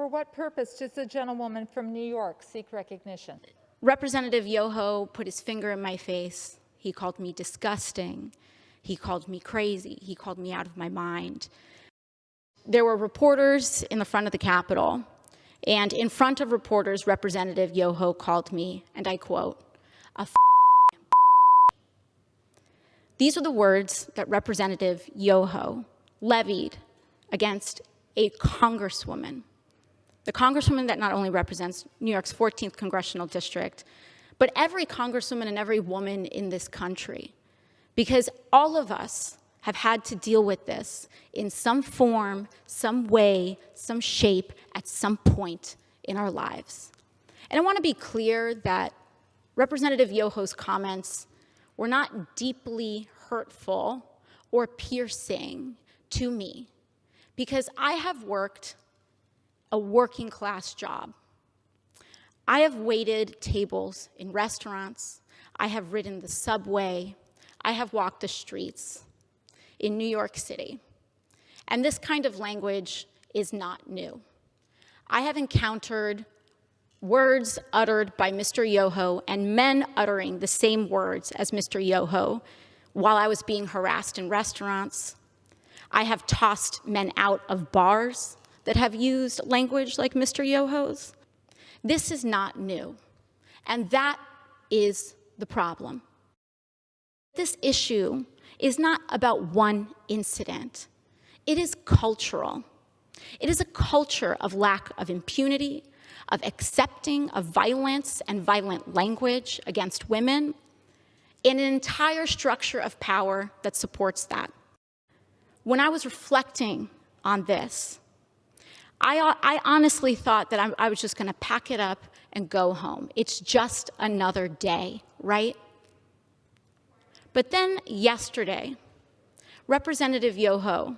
For what purpose does the gentlewoman from New York seek recognition? Representative Yoho put his finger in my face. He called me disgusting. He called me crazy. He called me out of my mind. There were reporters in the front of the Capitol, and in front of reporters, Representative Yoho called me, and I quote, a These are the words that Representative Yoho levied against a congresswoman, the congresswoman that not only represents New York's 14th congressional district, but every congresswoman and every woman in this country, because all of us have had to deal with this in some form, some way, some shape, at some point in our lives. And I want to be clear that Representative Yoho's comments were not deeply hurtful or piercing to me, because I have worked a working class job. I have waited tables in restaurants. I have ridden the subway. I have walked the streets in New York City. And this kind of language is not new. I have encountered words uttered by Mr. Yoho and men uttering the same words as Mr. Yoho while I was being harassed in restaurants. I have tossed men out of bars that have used language like Mr. Yoho's. This is not new, and that is the problem. This issue is not about one incident. It is cultural. It is a culture of lack of impunity, of accepting of violence and violent language against women, and an entire structure of power that supports that. When I was reflecting on this, I honestly thought that I was just going to pack it up and go home. It's just another day, right? But then yesterday, Representative Yoho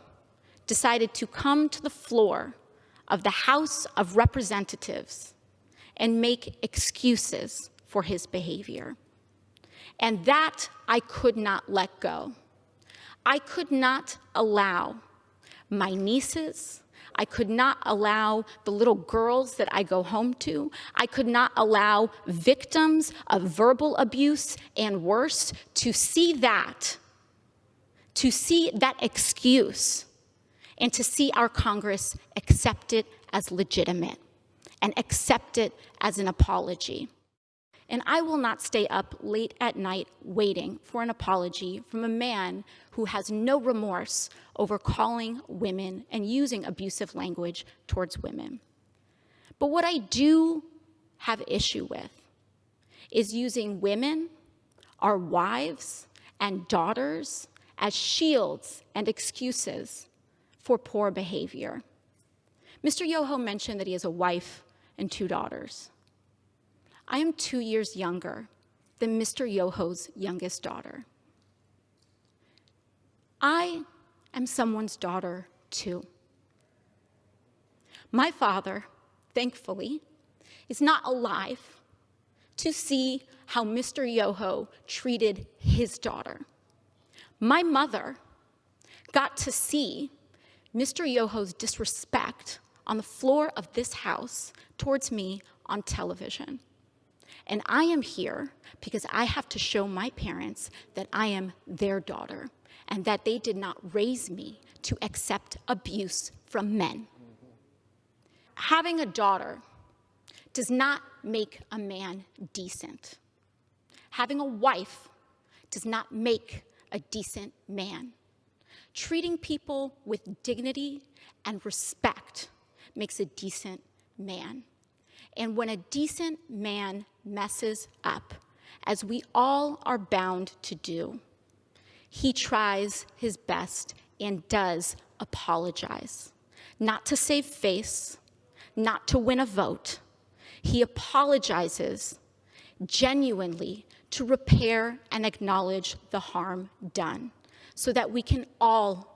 decided to come to the floor of the House of Representatives and make excuses for his behavior. And that I could not let go. I could not allow my nieces, I could not allow the little girls that I go home to, I could not allow victims of verbal abuse and worse to see that excuse, and to see our Congress accept it as legitimate and accept it as an apology. And I will not stay up late at night waiting for an apology from a man who has no remorse over calling women and using abusive language towards women. But what I do have issue with is using women, our wives and daughters, as shields and excuses for poor behavior. Mr. Yoho mentioned that he has a wife and 2 daughters. I am 2 years younger than Mr. Yoho's youngest daughter. I am someone's daughter too. My father, thankfully, is not alive to see how Mr. Yoho treated his daughter. My mother got to see Mr. Yoho's disrespect on the floor of this house towards me on television. And I am here because I have to show my parents that I am their daughter and that they did not raise me to accept abuse from men. Having a daughter does not make a man decent. Having a wife does not make a decent man. Treating people with dignity and respect makes a decent man. And when a decent man messes up, as we all are bound to do, he tries his best and does apologize. Not to save face, not to win a vote. He apologizes genuinely to repair and acknowledge the harm done, so that we can all